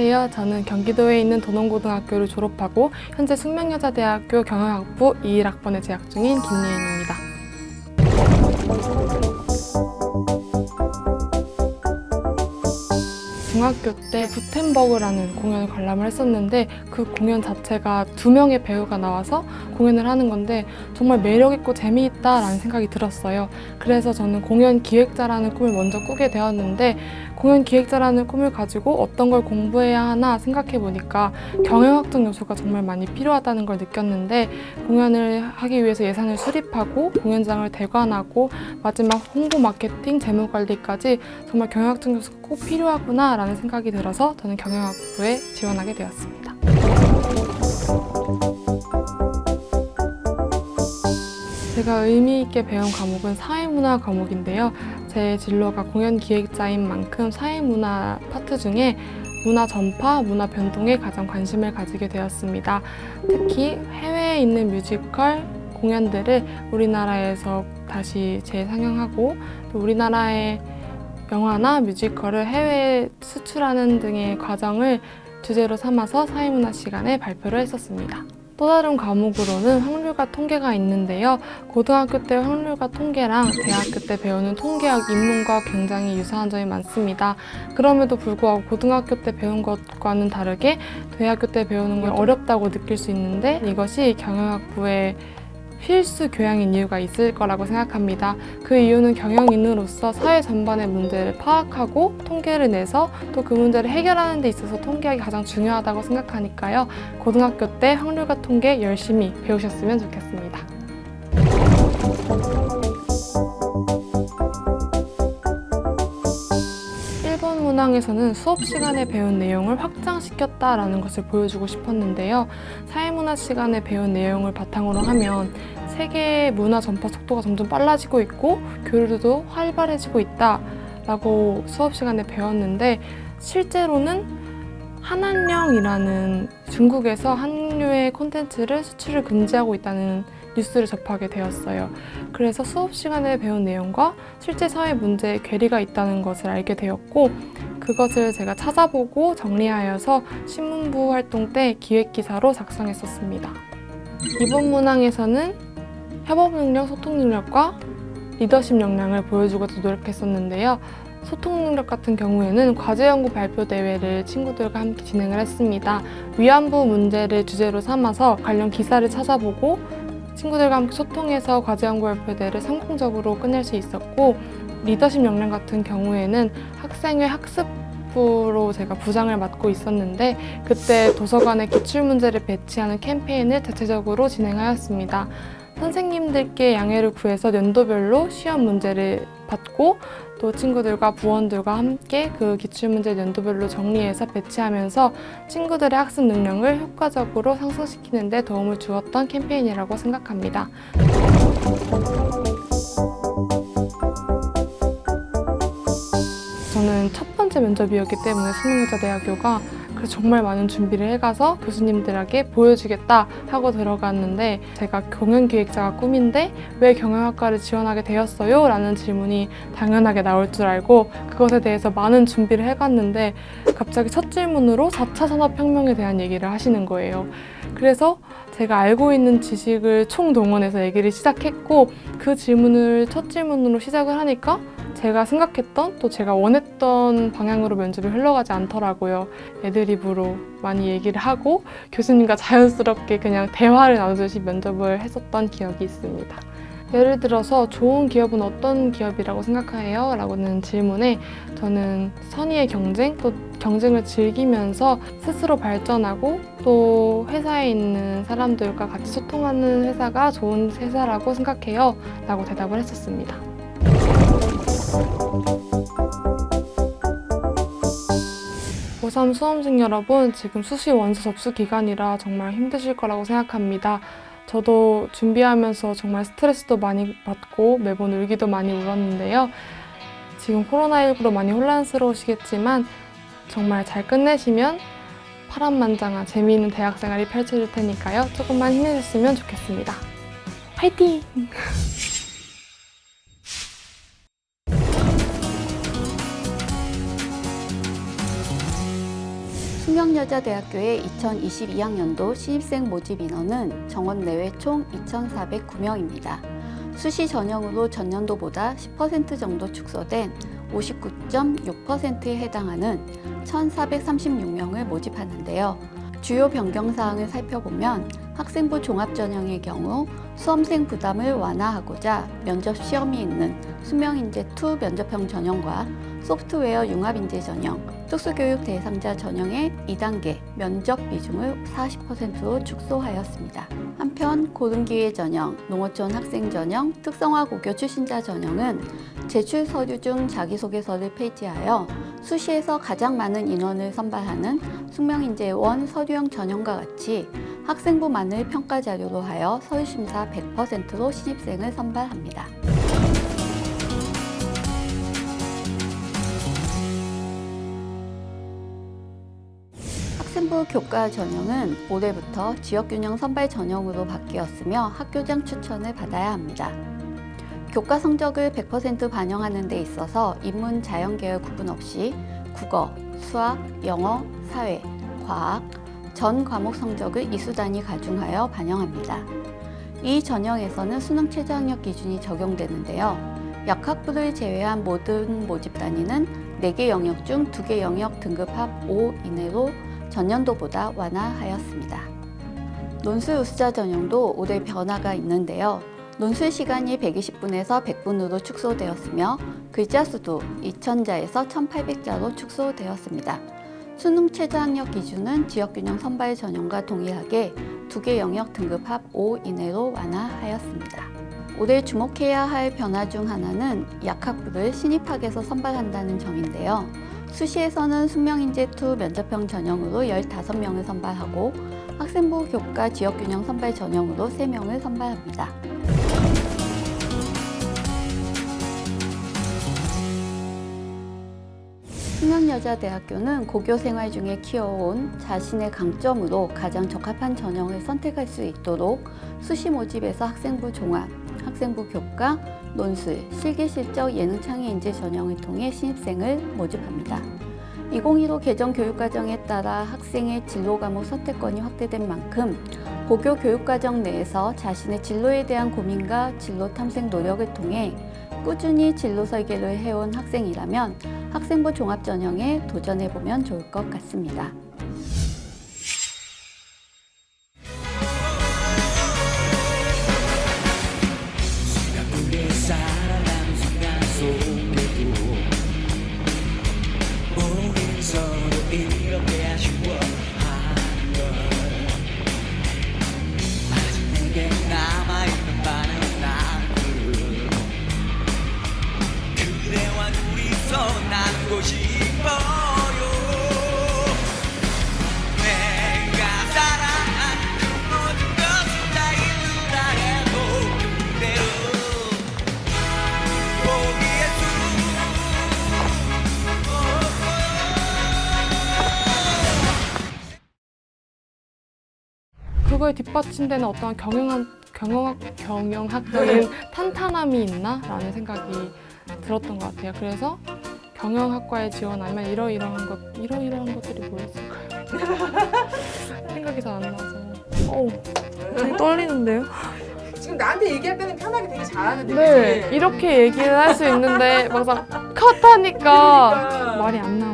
안녕하세요. 저는 경기도에 있는 도농고등학교를 졸업하고 현재 숙명여자대학교 경영학부 21학번에 재학 중인 김예인입니다. 중학교 때 구텐버그라는 공연을 관람을 했었는데 그 공연 자체가 2명의 배우가 나와서 공연을 하는 건데 정말 매력있고 재미있다라는 생각이 들었어요. 그래서 저는 공연 기획자라는 꿈을 먼저 꾸게 되었는데 공연 기획자라는 꿈을 가지고 어떤 걸 공부해야 하나 생각해 보니까 경영학적 요소가 정말 많이 필요하다는 걸 느꼈는데 공연을 하기 위해서 예산을 수립하고 공연장을 대관하고 마지막 홍보 마케팅, 재무관리까지 정말 경영학적 요소가 꼭 필요하구나 라는 생각이 들어서 저는 경영학부에 지원하게 되었습니다. 제가 의미 있게 배운 과목은 사회문화 과목인데요. 제 진로가 공연 기획자인 만큼 사회문화 파트 중에 문화 전파, 문화 변동에 가장 관심을 가지게 되었습니다. 특히 해외에 있는 뮤지컬 공연들을 우리나라에서 다시 재상영하고 또 우리나라의 영화나 뮤지컬을 해외에 수출하는 등의 과정을 주제로 삼아서 사회문화 시간에 발표를 했었습니다. 또 다른 과목으로는 확률과 통계가 있는데요. 고등학교 때 확률과 통계랑 대학교 때 배우는 통계학 입문과 굉장히 유사한 점이 많습니다. 그럼에도 불구하고 고등학교 때 배운 것과는 다르게 대학교 때 배우는 게 어렵다고 느낄 수 있는데 이것이 경영학부의 필수 교양인 이유가 있을 거라고 생각합니다. 그 이유는 경영인으로서 사회 전반의 문제를 파악하고 통계를 내서 또 그 문제를 해결하는 데 있어서 통계학이 가장 중요하다고 생각하니까요. 고등학교 때 확률과 통계 열심히 배우셨으면 좋겠습니다. 일본 문항에서는 수업 시간에 배운 내용을 확장시켰다라는 것을 보여주고 싶었는데요. 사회문화 시간에 배운 내용을 바탕으로 하면 세계의 문화 전파 속도가 점점 빨라지고 있고 교류도 활발해지고 있다라고 수업 시간에 배웠는데 실제로는 한한령이라는 중국에서 한류의 콘텐츠를 수출을 금지하고 있다는 뉴스를 접하게 되었어요. 그래서 수업 시간에 배운 내용과 실제 사회 문제에 괴리가 있다는 것을 알게 되었고 그것을 제가 찾아보고 정리하여서 신문부 활동 때 기획기사로 작성했었습니다. 이번 문항에서는 협업 능력, 소통 능력과 리더십 역량을 보여주고도 노력했었는데요. 소통 능력 같은 경우에는 과제 연구 발표 대회를 친구들과 함께 진행을 했습니다. 위안부 문제를 주제로 삼아서 관련 기사를 찾아보고 친구들과 함께 소통해서 과제 연구 발표 대회를 성공적으로 끝낼 수 있었고 리더십 역량 같은 경우에는 학생회 학습부로 제가 부장을 맡고 있었는데 그때 도서관에 기출문제를 배치하는 캠페인을 자체적으로 진행하였습니다. 선생님들께 양해를 구해서 연도별로 시험 문제를 받고 또 친구들과 부원들과 함께 그 기출문제를 연도별로 정리해서 배치하면서 친구들의 학습 능력을 효과적으로 상승시키는 데 도움을 주었던 캠페인이라고 생각합니다. 저는 첫 번째 면접이었기 때문에 숙명여자대학교가 정말 많은 준비를 해가서 교수님들에게 보여주겠다 하고 들어갔는데 제가 공연기획자가 꿈인데 왜 경영학과를 지원하게 되었어요? 라는 질문이 당연하게 나올 줄 알고 그것에 대해서 많은 준비를 해갔는데 갑자기 첫 질문으로 4차 산업혁명에 대한 얘기를 하시는 거예요. 그래서 제가 알고 있는 지식을 총동원해서 얘기를 시작했고 그 질문을 첫 질문으로 시작을 하니까 제가 생각했던 또 제가 원했던 방향으로 면접이 흘러가지 않더라고요. 애드리브로 많이 얘기를 하고 교수님과 자연스럽게 그냥 대화를 나누듯이 면접을 했었던 기억이 있습니다. 예를 들어서 좋은 기업은 어떤 기업이라고 생각해요? 라고는 질문에 저는 선의의 경쟁, 또 경쟁을 즐기면서 스스로 발전하고 또 회사에 있는 사람들과 같이 소통하는 회사가 좋은 회사라고 생각해요. 라고 대답을 했었습니다. 고3 수험생 여러분, 지금 수시 원서 접수 기간이라 정말 힘드실 거라고 생각합니다. 저도 준비하면서 정말 스트레스도 많이 받고 매번 울기도 많이 울었는데요. 지금 코로나19로 많이 혼란스러우시겠지만 정말 잘 끝내시면 파란만장한 재미있는 대학생활이 펼쳐질 테니까요. 조금만 힘내셨으면 좋겠습니다. 화이팅! 숙명여자대학교의 2022학년도 신입생 모집 인원은 정원 내외 총 2,409명입니다. 수시 전형으로 전년도보다 10% 정도 축소된 59.6%에 해당하는 1,436명을 모집하는데요. 주요 변경사항을 살펴보면 학생부 종합전형의 경우 수험생 부담을 완화하고자 면접 시험이 있는 수명인재2 면접형 전형과 소프트웨어 융합인재 전형, 특수교육 대상자 전형의 2단계 면접 비중을 40%로 축소하였습니다. 한편 고등기회 전형, 농어촌 학생 전형, 특성화 고교 출신자 전형은 제출 서류 중 자기소개서를 폐지하여 수시에서 가장 많은 인원을 선발하는 숙명인재원 서류형 전형과 같이 학생부만을 평가 자료로 하여 서류심사 100%로 신입생을 선발합니다. 학생부 교과 전형은 올해부터 지역균형 선발 전형으로 바뀌었으며 학교장 추천을 받아야 합니다. 교과 성적을 100% 반영하는 데 있어서 인문, 자연 계열 구분 없이 국어, 수학, 영어, 사회, 과학, 전 과목 성적을 이수 단위 가중하여 반영합니다. 이 전형에서는 수능 최저학력 기준이 적용되는데요. 약학부를 제외한 모든 모집 단위는 4개 영역 중 2개 영역 등급합 5 이내로 전년도보다 완화하였습니다. 논술 우수자 전형도 올해 변화가 있는데요. 논술 시간이 120분에서 100분으로 축소되었으며 글자 수도 2,000자에서 1,800자로 축소되었습니다. 수능 최저학력 기준은 지역균형 선발 전형과 동일하게 2개 영역 등급합 5 이내로 완화하였습니다. 올해 주목해야 할 변화 중 하나는 약학부를 신입학에서 선발한다는 점인데요. 수시에서는 숙명인재2 면접형 전형으로 15명을 선발하고 학생부 교과 지역균형 선발 전형으로 3명을 선발합니다. 숙명여자대학교는 고교 생활 중에 키워온 자신의 강점으로 가장 적합한 전형을 선택할 수 있도록 수시 모집에서 학생부 종합, 학생부 교과, 논술, 실기실적 예능창의 인재 전형을 통해 신입생을 모집합니다. 2015 개정 교육과정에 따라 학생의 진로 과목 선택권이 확대된 만큼 고교 교육과정 내에서 자신의 진로에 대한 고민과 진로 탐색 노력을 통해 꾸준히 진로 설계를 해온 학생이라면 학생부 종합 전형에 도전해보면 좋을 것 같습니다. 그거에 뒷받침되는 어떤 경영학적인 탄탄함이 있나? 라는 생각이 들었던 것 같아요. 그래서 경영학과에 지원하면 이러이러한 것들이 뭐였을까요? 생각이 잘 안 나서 되게 떨리는데요? 지금 나한테 얘기할 때는 편하게 되게 잘하는데 네, 그치? 이렇게 얘기를 할 수 있는데 막상 컷하니까 말이 안 나와요.